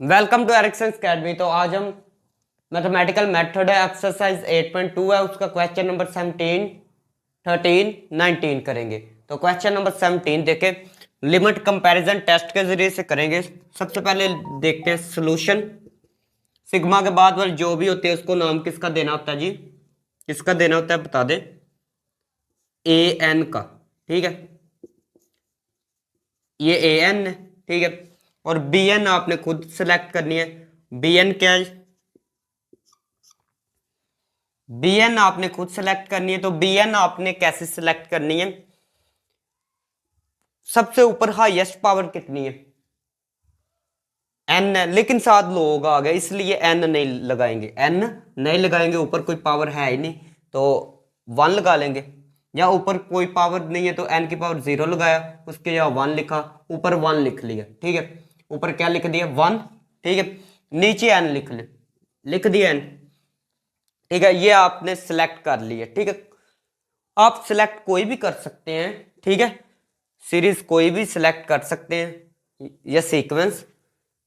Welcome to Ericsson academy. तो आज हम मैथमेटिकल मेथड है, एक्सरसाइज 8.2 है, उसका क्वेश्चन नंबर 17, 13, 19 करेंगे। तो क्वेश्चन नंबर 17 देखें, लिमिट कंपैरिजन टेस्ट के जरिए से करेंगे। सबसे पहले देखते हैं सोल्यूशन। सिग्मा के बाद वाली जो भी होती है उसको नाम किसका देना होता है जी? किसका देना होता है बता दे? ए एन का। ठीक है, ये ए एन है। ठीक है, और बी एन आपने खुद सेलेक्ट करनी है। बी एन क्या है? बी एन आपने खुद सेलेक्ट करनी है। तो बी एन आपने कैसे सेलेक्ट करनी है? सबसे ऊपर हाईएस्ट पावर कितनी है? एन है, लेकिन साथ लोग आ गए इसलिए एन नहीं लगाएंगे। एन नहीं लगाएंगे, ऊपर कोई पावर है ही नहीं तो वन लगा लेंगे। या ऊपर कोई पावर नहीं है तो एन की पावर जीरो लगाया, उसके यहाँ वन लिखा, ऊपर वन लिख लिया। ठीक है, ऊपर क्या लिख दिया? वन। ठीक है, नीचे एन लिख दिया एन। ठीक है, ये आपने सिलेक्ट कर लिया। ठीक है, आप सिलेक्ट कोई भी कर सकते हैं। ठीक है, सीरीज कोई भी सिलेक्ट कर सकते हैं या सीक्वेंस,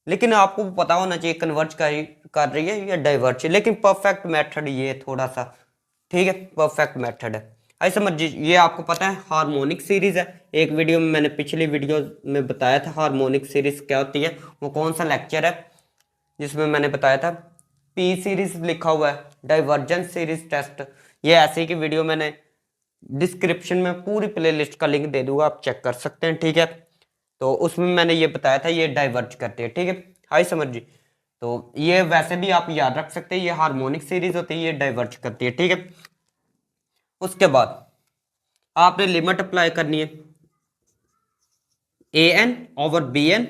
लेकिन आपको पता होना चाहिए कन्वर्ज कर रही है या डाइवर्ज। लेकिन परफेक्ट मेथड ये थोड़ा सा, ठीक है, परफेक्ट मेथड है। ऐसे समझिए, ये आपको पता है हार्मोनिक सीरीज है। एक वीडियो में मैंने पिछली वीडियो में बताया था हार्मोनिक सीरीज क्या होती है। वो कौन सा लेक्चर है जिसमें मैंने बताया था? पी सीरीज लिखा हुआ है, डाइवर्जेंस सीरीज टेस्ट। ये ऐसे ही की वीडियो मैंने डिस्क्रिप्शन में पूरी प्लेलिस्ट का लिंक दे दूंगा, आप चेक कर सकते हैं। ठीक है, तो उसमें मैंने ये बताया था ये डाइवर्ज करती है। ठीक है, हाई समझ जी। तो ये वैसे भी आप याद रख सकते हैं, ये हार्मोनिक सीरीज होती है, ये डाइवर्ज करती है। ठीक है, उसके बाद आपने लिमिट अप्लाई करनी है a n over b n.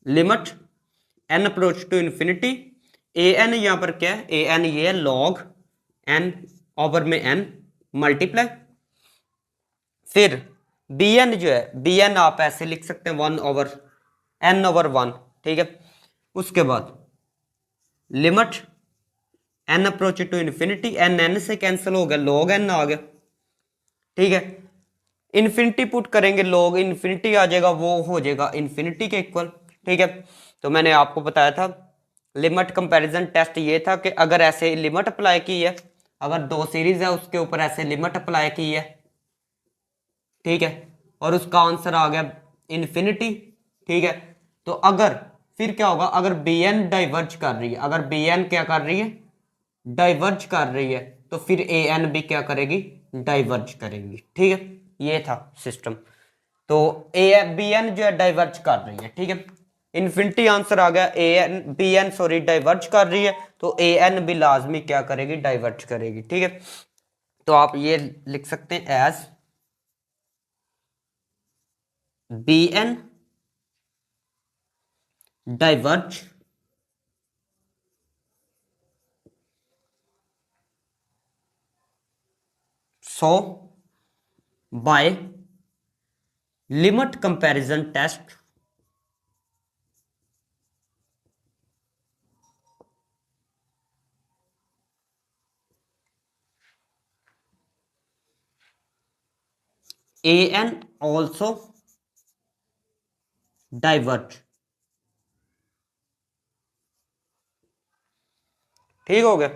Limit n approach to infinity. A n यहां पर क्या है? ए एन ये है लॉग एन ओवर में एन मल्टीप्लाई। फिर बी एन जो है, बी एन आप ऐसे लिख सकते हैं one over n over one. ठीक है, उसके बाद limit n approach to infinity, n n से कैंसिल हो गया, लॉग एन आ गया। ठीक है, इन्फिनिटी पुट करेंगे, लॉग इन्फिनिटी आ जाएगा, वो हो जाएगा इन्फिनिटी के इक्वल। ठीक है, तो मैंने आपको बताया था लिमिट कंपैरिजन टेस्ट ये था कि अगर ऐसे लिमिट अप्लाई की है, अगर दो सीरीज है उसके ऊपर ऐसे लिमिट अप्लाई की है, ठीक है, और उसका आंसर आ गया इन्फिनिटी। ठीक है, तो अगर फिर क्या होगा? अगर बी एन डाइवर्ज कर रही है, अगर बी एन क्या कर रही है? डाइवर्ज कर रही है, तो फिर ए एन भी क्या करेगी? डाइवर्ज करेगी। ठीक है, ये था सिस्टम। तो ए बी एन जो है डाइवर्ज कर रही है। ठीक है, इन्फिनिटी आंसर आ गया। A n b n sorry diverge कर रही है, तो ए एन भी लाजमी क्या करेगी? डाइवर्ज करेगी। ठीक है, तो आप ये लिख सकते हैं as B n diverge so by limit comparison test A N also diverge. ठीक हो गया?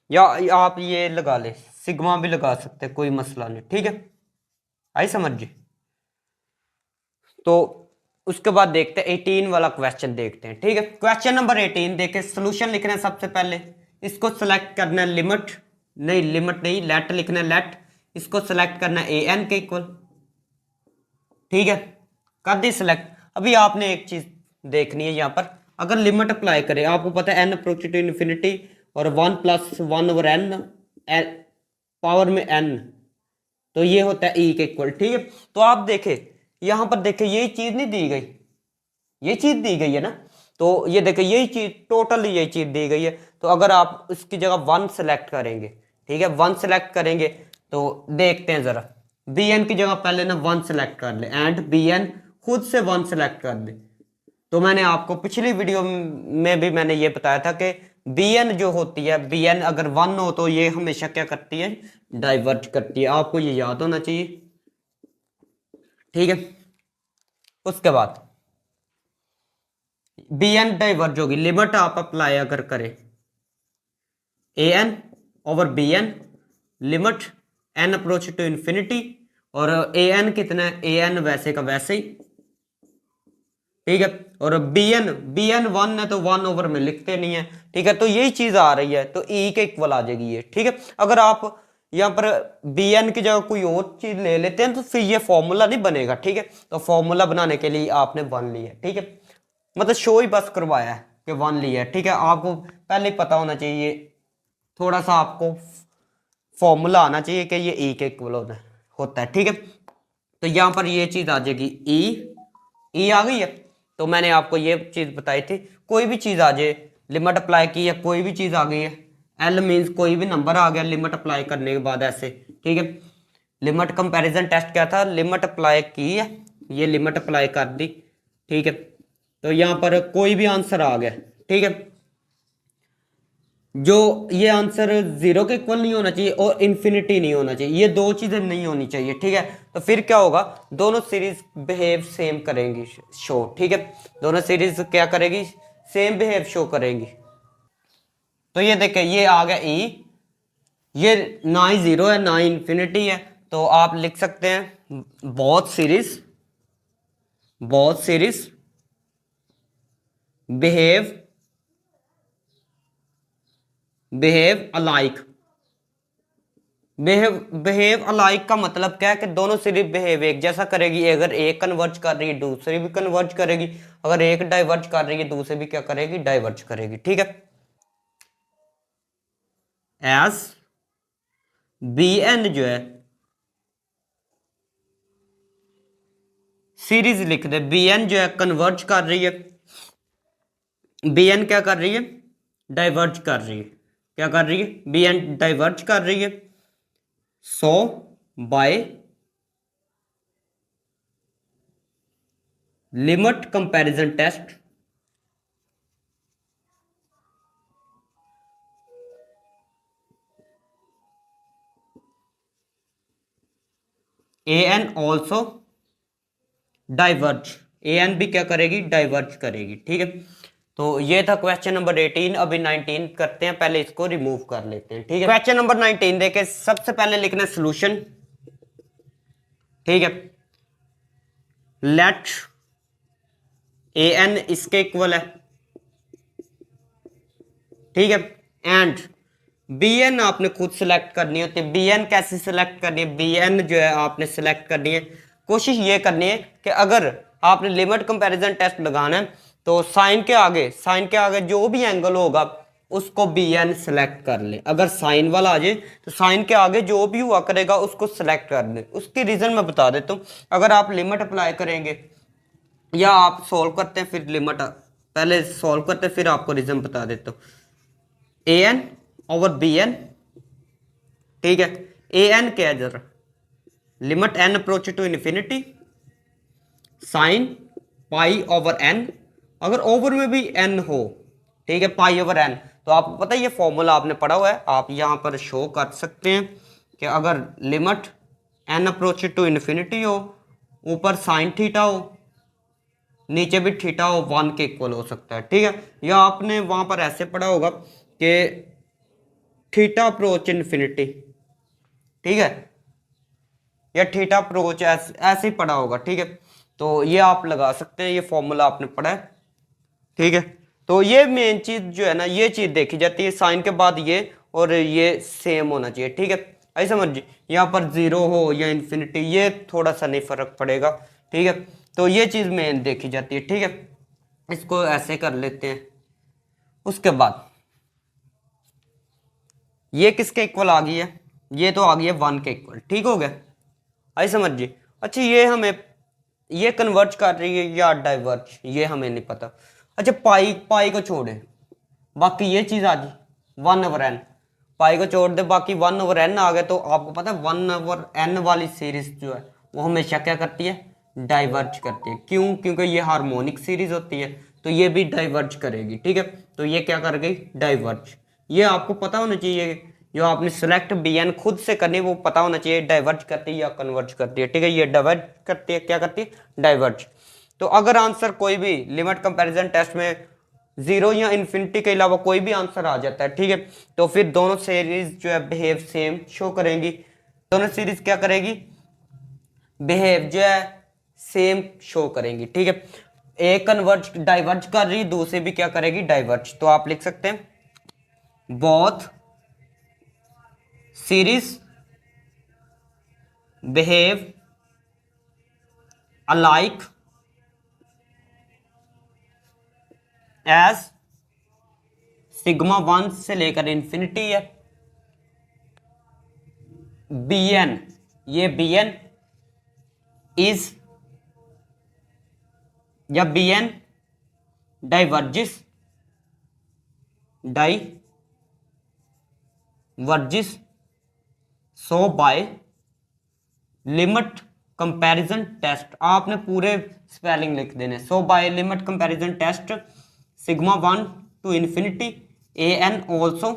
या आप ये लगा ले, सिग्मा भी लगा सकते हैं, कोई मसला नहीं। ठीक है, आई समझ जी। तो उसके बाद देखते हैं 18 वाला क्वेश्चन देखते हैं। ठीक है, क्वेश्चन नंबर 18 देखे, सोल्यूशन लिखना है। सबसे पहले इसको सेलेक्ट करना है लिमिट, नहीं लिमिट नहीं, लेट लिखना है, लेट इसको सेलेक्ट करना है ए एन के इक्वल। ठीक है, कर दी सेलेक्ट। अभी आपने एक चीज देखनी है यहाँ पर, अगर लिमिट अप्लाई करें, आपको पता है एन अप्रोच टू इन्फिनिटी और one plus one over n power में एन, तो ये होता है ई के इक्वल। ठीक है, तो आप देखें यहां पर, देखें यही चीज नहीं दी गई, ये चीज दी गई है ना। तो ये देखें यही चीज, टोटल यही चीज दी गई है। तो अगर आप इसकी जगह वन सेलेक्ट करेंगे, ठीक है, वन सेलेक्ट करेंगे, तो देखते हैं जरा, बी एन की जगह पहले ना वन सेलेक्ट कर ले, एंड बी एन खुद से वन सेलेक्ट कर ले। तो मैंने आपको पिछली वीडियो में भी मैंने ये बताया था कि बी एन जो होती है, बी एन अगर वन हो तो ये हमेशा क्या करती है? डाइवर्ज करती है। आपको ये याद होना चाहिए। ठीक है, उसके बाद बी एन डाइवर्ज होगी, लिमिट आप अप्लाई अगर करें a n over b n, limit n approach to infinity, और ए एन कितना है, ए एन वैसे का वैसे ही, ठीक है। और बी एन वन है तो वन ओवर में लिखते नहीं है, ठीक है। तो यही चीज आ रही है, तो ई के इक्वल आ जाएगी ये, ठीक है। अगर आप यहाँ पर बी एन की जगह कोई और चीज ले लेते हैं तो फिर ये फॉर्मूला नहीं बनेगा, ठीक है। तो फॉर्मूला बनाने के लिए आपने वन लिया, ठीक है, मतलब शो ही बस करवाया है कि वन लिया है, ठीक है। आपको पहले ही पता होना चाहिए, थोड़ा सा आपको फॉर्मूला आना चाहिए कि ये ई के इक्वल होता है, ठीक है। तो यहाँ पर ये चीज आ जाएगी ई आ गई है। तो मैंने आपको ये चीज बताई थी, कोई भी चीज आ जाए, लिमिट अप्लाई की है, कोई भी चीज आ गई है, एल मीन्स कोई भी नंबर आ गया लिमिट अप्लाई करने के बाद ऐसे, ठीक है। लिमिट कंपैरिजन टेस्ट क्या था, लिमिट अप्लाई की है, ये लिमिट अप्लाई कर दी, ठीक है। तो यहाँ पर कोई भी आंसर आ गया, ठीक है, जो ये आंसर जीरो के इक्वल नहीं होना चाहिए और इन्फिनिटी नहीं होना चाहिए, ये दो चीजें नहीं होनी चाहिए, ठीक है। तो फिर क्या होगा, दोनों सीरीज बिहेव सेम करेंगी शो, ठीक है, दोनों सीरीज क्या करेगी, सेम बिहेव शो करेंगी। तो ये देखें, ये आ गया ई, ये ना ही जीरो है ना ही इन्फिनिटी है, तो आप लिख सकते हैं both series behave alike. Behave alike का मतलब क्या है कि दोनों सीरीज बिहेव एक जैसा करेगी, अगर एक कन्वर्ज कर रही है दूसरी भी कन्वर्ज करेगी, अगर एक डाइवर्ज कर रही है दूसरी भी क्या करेगी, डाइवर्ज करेगी, ठीक है। एज बी एन जो है सीरीज लिख दे, बी एन जो है कन्वर्ज कर रही है, बी एन क्या कर रही है, डाइवर्ज कर रही है, क्या कर रही है, बी एन डाइवर्ज कर रही है। सो by limit comparison test A N also diverge, A N भी क्या करेगी, डाइवर्ज करेगी, ठीक है। तो ये था क्वेश्चन नंबर 18। अभी 19 करते हैं, पहले इसको रिमूव कर लेते हैं, ठीक है। क्वेश्चन नंबर 19 देखे, सबसे पहले लिखना सोल्यूशन, ठीक है। लेट ए एन इसके इक्वल है, ठीक है, एंड बी एन आपने खुद सिलेक्ट करनी होती है। बी एन कैसे सिलेक्ट करनी है, बी एन जो है आपने सिलेक्ट करनी है, कोशिश ये करनी है कि अगर आपने लिमिट कंपैरिजन टेस्ट लगाना है तो साइन के आगे जो भी एंगल होगा उसको बी एन सेलेक्ट कर ले। अगर साइन वाला आ जाए तो साइन के आगे जो भी हुआ करेगा उसको सिलेक्ट कर ले। उसकी रीजन मैं बता देता हूँ। अगर आप लिमिट अप्लाई करेंगे या आप सॉल्व करते हैं, फिर लिमिट पहले सॉल्व करते हैं, फिर आपको रीजन बता देता हूँ। A n over b n, ठीक है, ए एन क्या है जरा, limit n approach to infinity sine pi over n, अगर ओवर में भी एन हो, ठीक है, पाई ओवर एन, तो आपको पता है ये फॉर्मूला आपने पढ़ा हुआ है, आप यहां पर शो कर सकते हैं कि अगर limit n approach to infinity हो, ऊपर साइन थीटा हो, नीचे भी थीटा हो, वन के इक्वल हो सकता है, ठीक है। या आपने वहां पर ऐसे पढ़ा होगा कि थीटा अप्रोच इन्फिनिटी, ठीक है, या थीटा अप्रोच ऐसे ही पढ़ा होगा, ठीक है। तो ये आप लगा सकते हैं, ये फॉर्मूला आपने पढ़ा है, ठीक है। तो ये मेन चीज जो है ना, ये चीज देखी जाती है, साइन के बाद ये और ये सेम होना चाहिए, ठीक है। ऐसा समझिए, यहाँ पर जीरो हो या इन्फिनिटी, ये थोड़ा सा नहीं फर्क पड़ेगा, ठीक है। तो ये चीज मेन देखी जाती है, ठीक है। इसको ऐसे कर लेते हैं। उसके बाद ये किसके इक्वल आ गई है, ये तो आ गई है वन के इक्वल, ठीक हो गया, ऐसे समझिए। अच्छा, ये हमें ये कन्वर्ज कर रही है या डाइवर्ज, ये हमें नहीं पता। अच्छा, पाई को छोड़े, बाकी ये चीज आ गई वन ओवर एन, पाई को छोड़ दे, बाकी वन ओवर एन आ गया। तो आपको पता है वन ओवर एन वाली सीरीज जो है वो हमेशा क्या करती है, डाइवर्ज करती है। क्यों? क्योंकि ये हार्मोनिक सीरीज होती है, तो ये भी डाइवर्ज करेगी, ठीक है। तो ये क्या कर गई, डाइवर्ज। ये आपको पता होना चाहिए, जो आपने सेलेक्ट बी एन खुद से करनी है वो पता होना चाहिए, डाइवर्ज करती है या कन्वर्ज करती है, ठीक है। ये डाइवर्ज करती है, क्या करती है, डाइवर्ज। तो अगर आंसर कोई भी लिमिट कंपैरिजन टेस्ट में 0 या इन्फिनिटी के अलावा कोई भी आंसर आ जाता है, ठीक है, तो फिर दोनों सीरीज जो है बिहेव सेम शो करेंगी। दोनों सीरीज क्या करेगी, बिहेव जो है सेम शो करेंगी, ठीक है। एक कन्वर्ज डाइवर्ज कर रही, दूसरी भी क्या करेगी, डाइवर्ज। तो आप लिख सकते हैं both series behave alike as sigma 1 से लेकर इन्फिनिटी है। bn, ये bn इज या bn diverges so by limit comparison test. आपने पूरे स्पेलिंग लिख देने। So by limit comparison test sigma 1 to infinity an also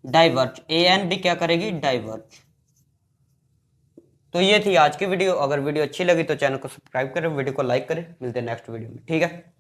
diverge, an भी क्या करेगी, डाइवर्ज। तो ये थी आज की वीडियो। अगर वीडियो अच्छी लगी तो चैनल को सब्सक्राइब करें, वीडियो को लाइक करें। मिलते हैं नेक्स्ट वीडियो में, ठीक है।